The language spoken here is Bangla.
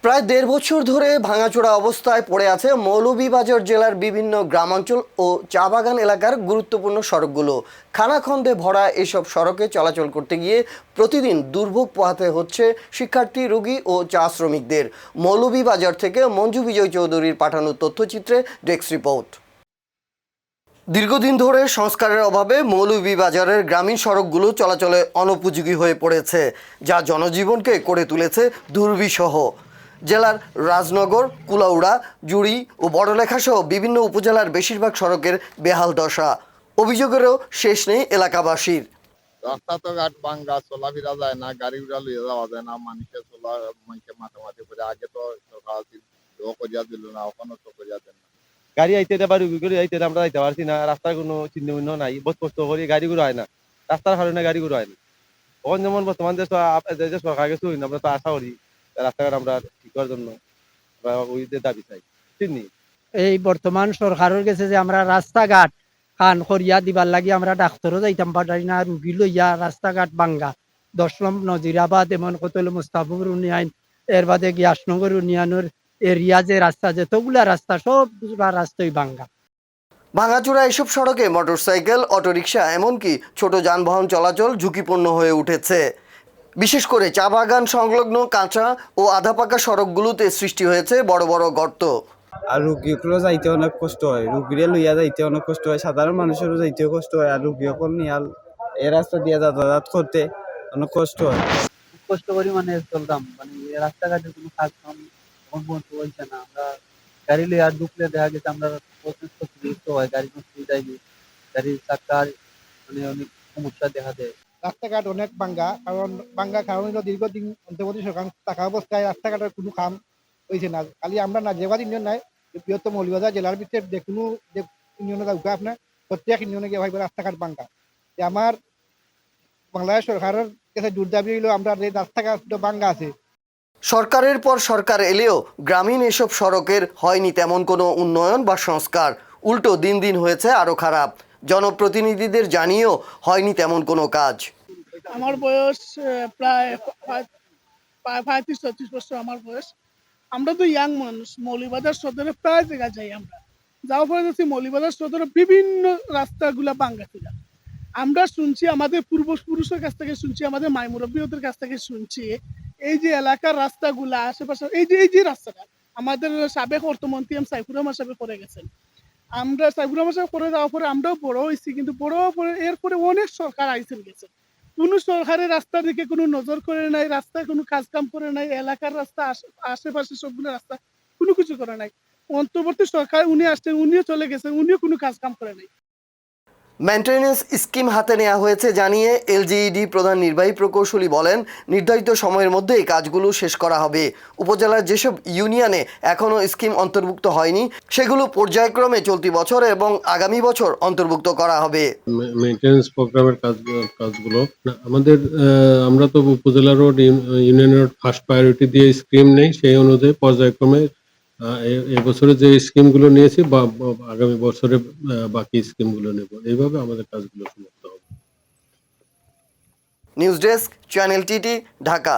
প্রায় ১.৫ বছর ধরে ভাঙাচোরা অবস্থায় পড়ে আছে মৌলভীবাজার জেলার বিভিন্ন গ্রামাঞ্চল ও চা বাগান এলাকার গুরুত্বপূর্ণ সড়কগুলো। খানাখন্দে ভরা এসব সড়কে চলাচল করতে গিয়ে প্রতিদিন দুর্ভোগ পোহাতে হচ্ছে শিক্ষার্থী, রোগী ও চা শ্রমিকদের। মৌলভীবাজার থেকে মঞ্জু বিজয় চৌধুরীর পাঠানো তথ্যচিত্রে ডেস্ক রিপোর্ট। দীর্ঘদিন ধরে সংস্কারের অভাবে মৌলভীবাজারের গ্রামীণ সড়কগুলো চলাচলে অনুপযোগী হয়ে পড়েছে, যা জনজীবনকে করে তুলেছে দুর্বিষহ। জেলার রাজনগর, কুলাউড়া, জুড়ি ও বড়লেখা সহ বিভিন্ন উপজেলার বেশিরভাগ সড়কের বেহাল দশা। অভিযোগেরও শেষ নেই এলাকাবাসীর। রাস্তা তো ঘাট ভাঙ্গা, চলাফেরা যায় না, গাড়ি ঘোড়া লইয়া যাওয়া যায় না, মানুষের মাথামাতি করে আগে তো সরকার করিয়া দিল না, ওখানে তো করিয়া দেন না। গাড়ি আইতে দেবা রুগী করে আইতে আমরা যাইতে পারছি না, রাস্তার কোনো চিহ্ন মিহ্ন নাই, বহুত কষ্ট করি গাড়ি ঘুরা হয় না, রাস্তার কারণে গাড়ি ঘুরা হয় না। তখন যেমন বর্তমান যে সরকার গেছে আমরা তো আশা করি রাস্তাঘাট আমরা ঠিক করার জন্য ওই যে দাবি চাই চিনি। এই বর্তমান সরকারের কাছে যে আমরা রাস্তাঘাট খান করিয়া দিবার লাগি আমরা ডাক্তারও যাইতাম পারি না, রুগী লইয়া রাস্তাঘাট ভাঙ্গা। দশলম নজিরাবাদ এমন কতল মুস্তাফুর উন্নয়ন, এর বাদে গিয়াসনগর উন্নয়নের এরিয়া যে রাস্তা, যতগুলা রাস্তা সব রাস্তাই ভাঙ্গা। ভাঙাচোরা এসব সড়কে মোটরসাইকেল, অটোরিকশা এমনকি ছোট যানবাহন চলাচল ঝুঁকিপূর্ণ হয়ে উঠেছে। বিশেষ করে চা বাগান সংলগ্ন কাঁচা ও আধা পাকা সড়কগুলোতে সৃষ্টি হয়েছে বড় বড় গর্ত। আর রুগীগুলো যাইতে অনেক কষ্ট হয়, রুগীরে লইয়া যাইতে অনেক কষ্ট হয়, সাধারণ মানুষেরও যাইতেও কষ্ট হয়, আর রুগী সকল নিয়াল এই রাস্তা দিয়ে যাতায়াত করতে অনেক কষ্ট হয়। কষ্ট করি মানে চলতাম, মানে রাস্তাঘাটের কোনো কাজ কাম এখন পর্যন্ত হয়েছে না। আমরা গাড়ি লইয়া ঢুকলে দেখা গেছে আমরা ক্ষতিগ্রস্ত হয়, গাড়ি নষ্ট হয়ে যায়, গাড়ির চাকার মানে অনেক সমস্যা দেখা দেয়। রাস্তাঘাট অনেক ভাঙ্গা কারণ হলো দীর্ঘদিন অন্তর্বর্তী সরকার থাকা অবস্থায় রাস্তাঘাটের কোনো কাম হয়েছে না। খালি আমরা না যেবার ইউনিয়ন নাই, বৃহত্তম মৌলভীবাজার জেলার ভিতরে যে কোনো যে ইউনিয়নে উঠা আপনার প্রত্যেক ইউনিয়নে গিয়ে ভাইবে রাস্তাঘাট ভাঙ্গা। আমার বাংলাদেশ সরকারের কাছে জোর দাবি হইলো আমরা যে রাস্তাঘাট ভাঙ্গা আছে। সরকারের পর সরকার এলেও গ্রামীণ এসব সড়কের হয়নি তেমন কোনো উন্নয়ন বা সংস্কার, উল্টো দিন দিন হয়েছে আরও খারাপ। জনপ্রতিনিধিদের জানিয়েও হয়নি তেমন কোনো কাজ। আমার বয়স প্রায় 35-36 বছর আমার বয়স। আমরা তো ইয়াং মানুষ, মৌলভীবাজার সদরে প্রায় জায়গা যাই। আমরা যাওয়ার পরে দেখছি মৌলভীবাজার সদরে বিভিন্ন রাস্তাগুলা ভাঙ্গা ছিল। আমরা শুনছি, আমাদের পূর্বপুরুষের কাছ থেকে শুনছি, আমাদের মাই মুরব্বীদের কাছ থেকে শুনছি, এই যে এলাকার রাস্তাগুলা আশেপাশে এই যে রাস্তাটা আমাদের সাবেক অর্থমন্ত্রী সাইফুর রহমান সাহেব করে গেছেন। আমরা সাইফুর রহমান সাহেব করে যাওয়ার পরে আমরাও বড় হয়েছি, কিন্তু বড় পরে এরপরে অনেক সরকার আইসেন গেছেন, কোনো সরকারের রাস্তার দিকে কোনো নজর করে নাই, রাস্তায় কোনো কাজ কাম করে নাই, এলাকার রাস্তা আশেপাশে সবগুলো রাস্তা কোনো কিছু করে নাই। অন্তর্বর্তী সরকার উনি আসছেন, উনিও চলে গেছেন, উনিও কোনো কাজ কাম করে নাই। মেইনটেনেন্স স্কিম হাতে নেওয়া হয়েছে জানিয়ে এলজিইডি প্রধান নির্বাহী প্রকৌশলী বলেন, নির্ধারিত সময়ের মধ্যে এই কাজগুলো শেষ করা হবে। উপজেলার যেসব ইউনিয়নে এখনও স্কিম অন্তর্ভুক্ত হয়নি সেগুলো পর্যায়ক্রমে চলতি বছর এবং আগামী বছর অন্তর্ভুক্ত করা হবে। মেইনটেনেন্স প্রোগ্রামের কাজগুলো আমাদের আমরা তো উপজেলা road, union road first priority দিয়ে স্কিম নেই, সেই অনুযায়ী পর্যায়ক্রমে এবছরে যে স্কিমগুলো নিয়েছি বা আগামী বছরে বাকি স্কিমগুলো নেব, এইভাবে আমাদের কাজগুলো সমাপ্ত হবে। News desk, channel TT, Dhaka.